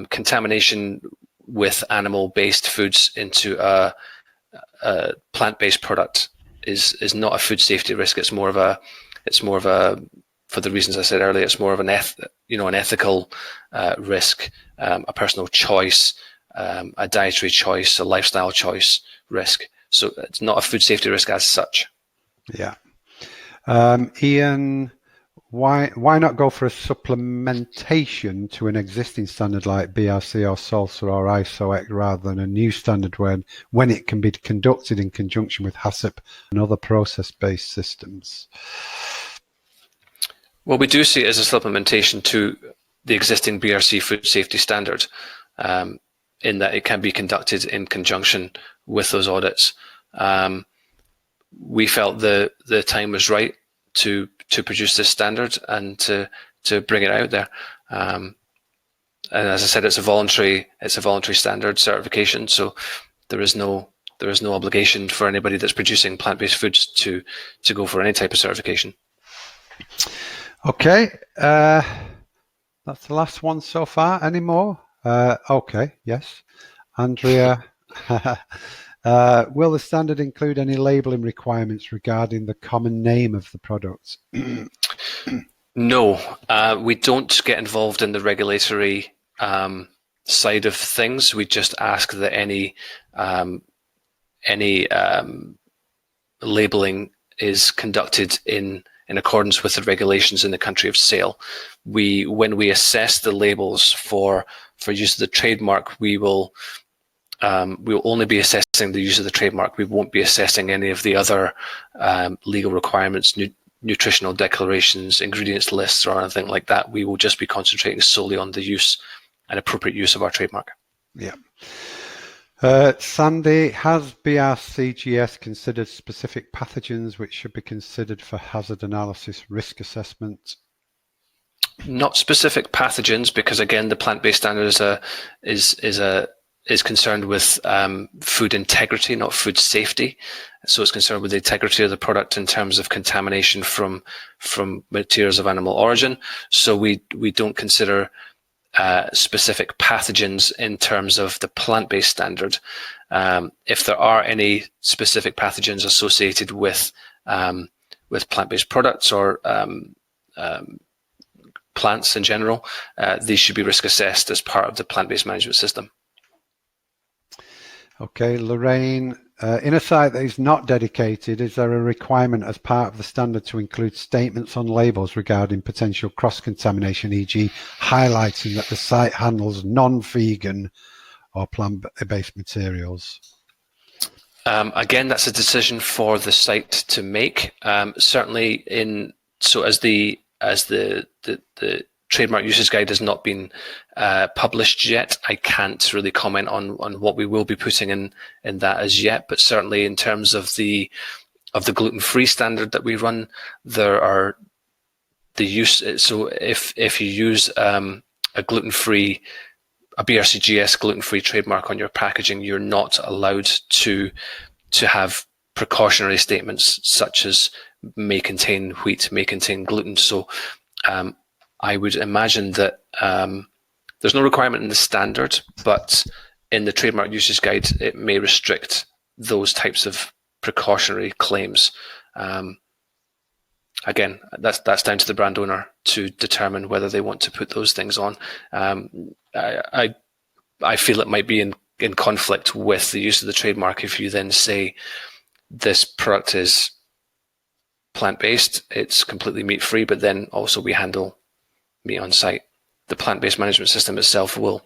Contamination with animal-based foods into a plant-based product is not a food safety risk. It's more of a, for the reasons I said earlier, it's more of an ethical risk, a personal choice, a dietary choice, a lifestyle choice risk. So it's not a food safety risk as such. Yeah. Ian, why not go for a supplementation to an existing standard like BRC or SALSA or ISOEC rather than a new standard when it can be conducted in conjunction with HACCP and other process-based systems? Well, we do see it as a supplementation to the existing BRC food safety standard, in that it can be conducted in conjunction with those audits. We felt the time was right to produce this standard and to bring it out there. And as I said, it's a voluntary standard certification, so there is no obligation for anybody that's producing plant-based foods to go for any type of certification. Okay, that's the last one so far. Any more? Okay, yes. Andrea, will the standard include any labeling requirements regarding the common name of the products? No, we don't get involved in the regulatory side of things. We just ask that any labeling is conducted in accordance with the regulations in the country of sale. When we assess the labels for use of the trademark, we will only be assessing the use of the trademark. We won't be assessing any of the other legal requirements, nutritional declarations, ingredients lists, or anything like that. We will just be concentrating solely on the use and appropriate use of our trademark. Yeah. Sandy, has BRCGS considered specific pathogens which should be considered for hazard analysis risk assessment? Not specific pathogens, because again, the plant-based standard is concerned with food integrity, not food safety. So it's concerned with the integrity of the product in terms of contamination from materials of animal origin. So we don't consider specific pathogens in terms of the plant-based standard. If there are any specific pathogens associated with plant-based products or plants in general, these should be risk assessed as part of the plant-based management system. Okay, Lorraine, in a site that is not dedicated, is there a requirement as part of the standard to include statements on labels regarding potential cross-contamination, e.g. highlighting that the site handles non-vegan or plant-based materials? Again, that's a decision for the site to make. Certainly, as the trademark usage guide has not been published yet, I can't really comment on what we will be putting in that as yet. But certainly, in terms of the gluten-free standard that we run, there are the use. So if you use a BRCGS gluten-free trademark on your packaging, you're not allowed to have precautionary statements such as may contain wheat, may contain gluten. So I would imagine that there's no requirement in the standard, but in the trademark usage guide, it may restrict those types of precautionary claims. Again, that's down to the brand owner to determine whether they want to put those things on. I feel it might be in conflict with the use of the trademark if you then say this product is plant-based, it's completely meat-free, but then also we handle meat on site. The plant-based management system itself will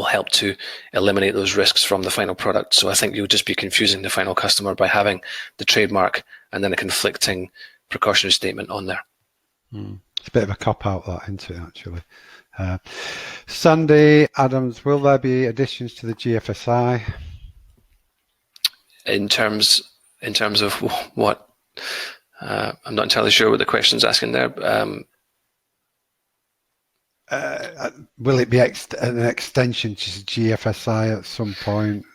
help to eliminate those risks from the final product. So I think you'll just be confusing the final customer by having the trademark and then a conflicting precautionary statement on there. It's a bit of a cop-out, that, isn't it, actually? Sandy Adams, will there be additions to the GFSI? In terms of what? I'm not entirely sure what the question's asking there. Will it be an extension to GFSI at some point?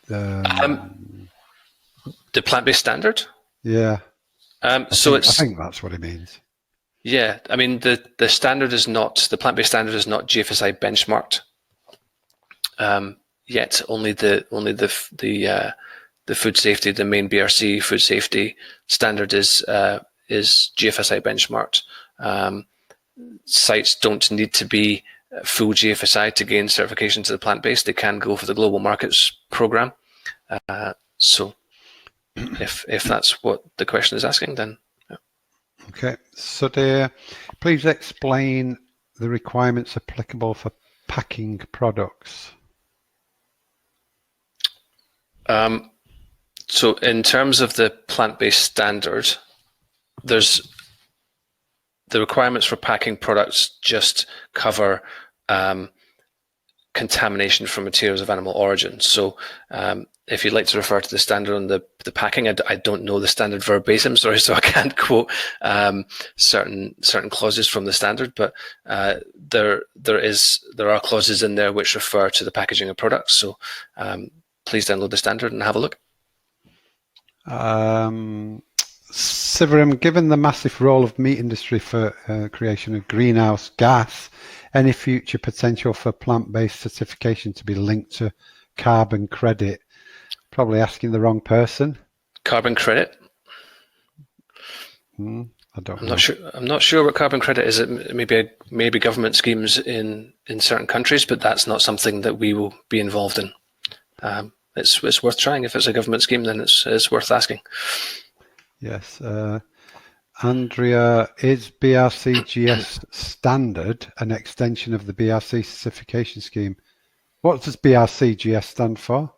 The plant-based standard? Yeah. I think that's what it means. Yeah, I mean the standard is not, the plant-based standard is not GFSI benchmarked yet. Only the food safety, the main BRC food safety standard is GFSI benchmarked. Sites don't need to be full GFSI to gain certification to the plant-based. They can go for the Global Markets program. So if that's what the question is asking, then yeah. Okay, so please explain the requirements applicable for packing products. So in terms of the plant-based standard, there's the requirements for packing products just cover contamination from materials of animal origin. So if you'd like to refer to the standard on the packing, I don't know the standard verbatim, sorry, so I can't quote certain clauses from the standard, but there are clauses in there which refer to the packaging of products. So please download the standard and have a look. Sivaram, given the massive role of meat industry for creation of greenhouse gas, any future potential for plant-based certification to be linked to carbon credit? Probably asking the wrong person. Carbon credit? I don't know. I'm not sure what carbon credit is. It maybe government schemes in certain countries, but that's not something that we will be involved in. It's worth trying. If it's a government scheme, then it's worth asking. Yes. Andrea, is BRCGS standard an extension of the BRC certification scheme? What does BRCGS stand for?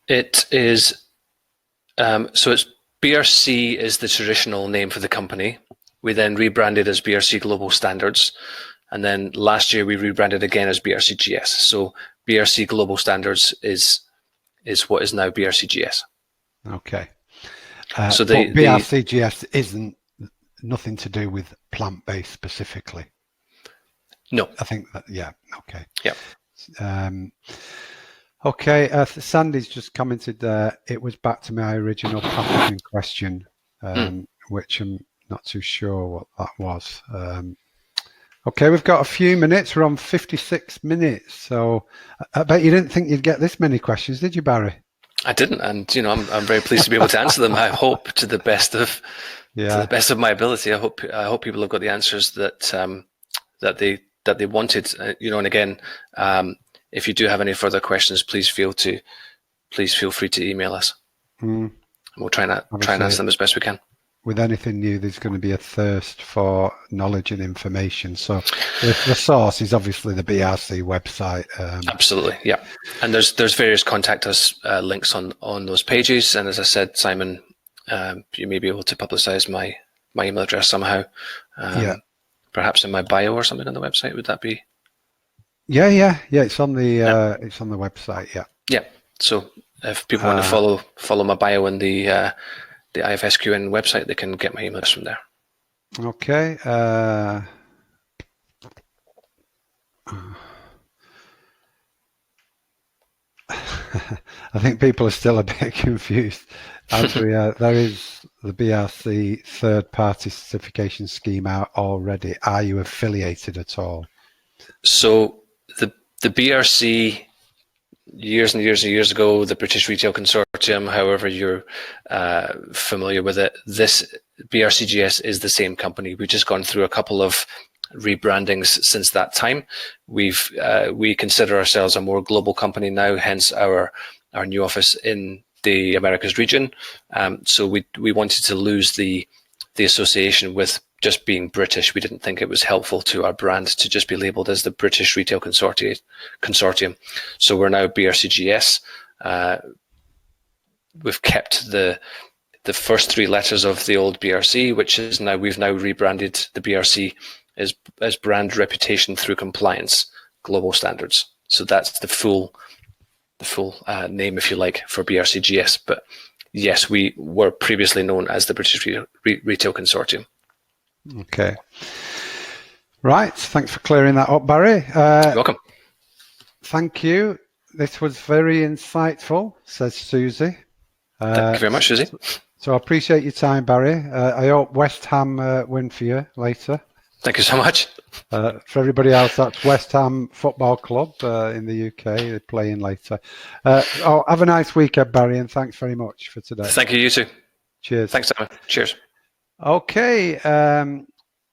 It is, so it's BRC is the traditional name for the company. We then rebranded as BRC Global Standards. And then last year we rebranded again as BRCGS. So BRC Global Standards is what is now BRCGS. Okay. So but BRCGS isn't nothing to do with plant-based specifically. No. I think that, yeah. Okay. Yeah. Okay, Sandy's just commented there, it was back to my original packaging question, which I'm not too sure what that was. Okay, we've got a few minutes. We're on 56 minutes. So I bet you didn't think you'd get this many questions, did you, Barry? I didn't, and I'm very pleased to be able to answer them. I hope to the best of my ability. I hope people have got the answers that they wanted. And again, if you do have any further questions, please feel free to email us. We'll try and answer them as best we can. With anything new, there's going to be a thirst for knowledge and information. So the source is obviously the BRC website. Absolutely, yeah. And there's various contact us links on those pages. And as I said, Simon, you may be able to publicize my email address somehow. Perhaps in my bio or something on the website. Would that be? Yeah. It's on the it's on the website. Yeah. Yeah. So if people want to follow my bio in the IFSQN website, they can get my emails from there. Okay. I think people are still a bit confused. Actually, there is the BRC third-party certification scheme out already. Are you affiliated at all? So the BRC, years and years ago, the British Retail Consortium, however you're familiar with it, this BRCGS is the same company. We've just gone through a couple of rebrandings since that time. We consider ourselves a more global company now, hence our new office in the Americas region. So we wanted to lose the association with just being British. We didn't think it was helpful to our brand to just be labeled as the British Retail Consortium. So we're now BRCGS. We've kept the first three letters of the old BRC, which is we've now rebranded the BRC as brand reputation through compliance global standards. So that's the full name, if you like, for BRCGS. But yes, we were previously known as the British Retail Consortium. Okay. Right. Thanks for clearing that up, Barry. You're welcome. Thank you. This was very insightful, says Susie. Thank you very much, Susie. So I appreciate your time, Barry. I hope West Ham win for you later. Thank you so much. For everybody else, that's West Ham Football Club in the UK. They're playing later. Have a nice weekend, Barry, and thanks very much for today. Thank you, you too. Cheers. Thanks, Simon. Cheers. Okay.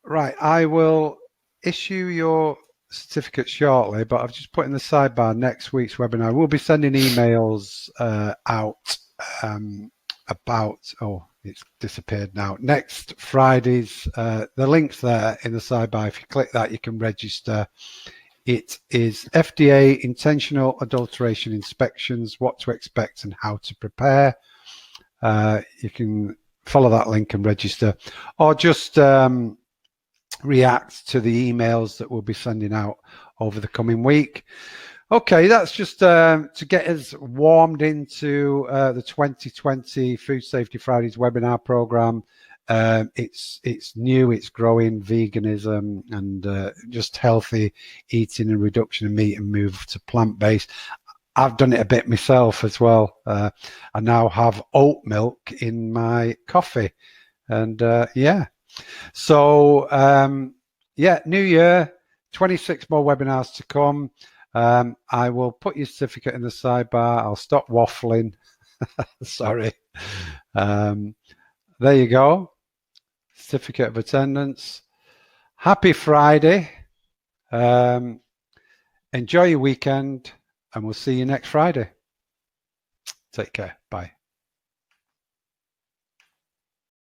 Right. I will issue your certificate shortly, but I've just put in the sidebar next week's webinar. We'll be sending emails out about, it's disappeared now. Next Friday's, the link's there in the sidebar. If you click that, you can register. It is FDA intentional adulteration inspections, what to expect and how to prepare. You can follow that link and register, or just react to the emails that we'll be sending out over the coming week. Okay, that's just to get us warmed into the 2020 Food Safety Fridays webinar program. It's new, it's growing, veganism and just healthy eating and reduction of meat and move to plant-based. I've done it a bit myself as well. I now have oat milk in my coffee, and yeah. So yeah, new year, 26 more webinars to come. I will put your certificate in the sidebar. I'll stop waffling. Sorry. There you go. Certificate of attendance. Happy Friday. Enjoy your weekend, and we'll see you next Friday. Take care. Bye.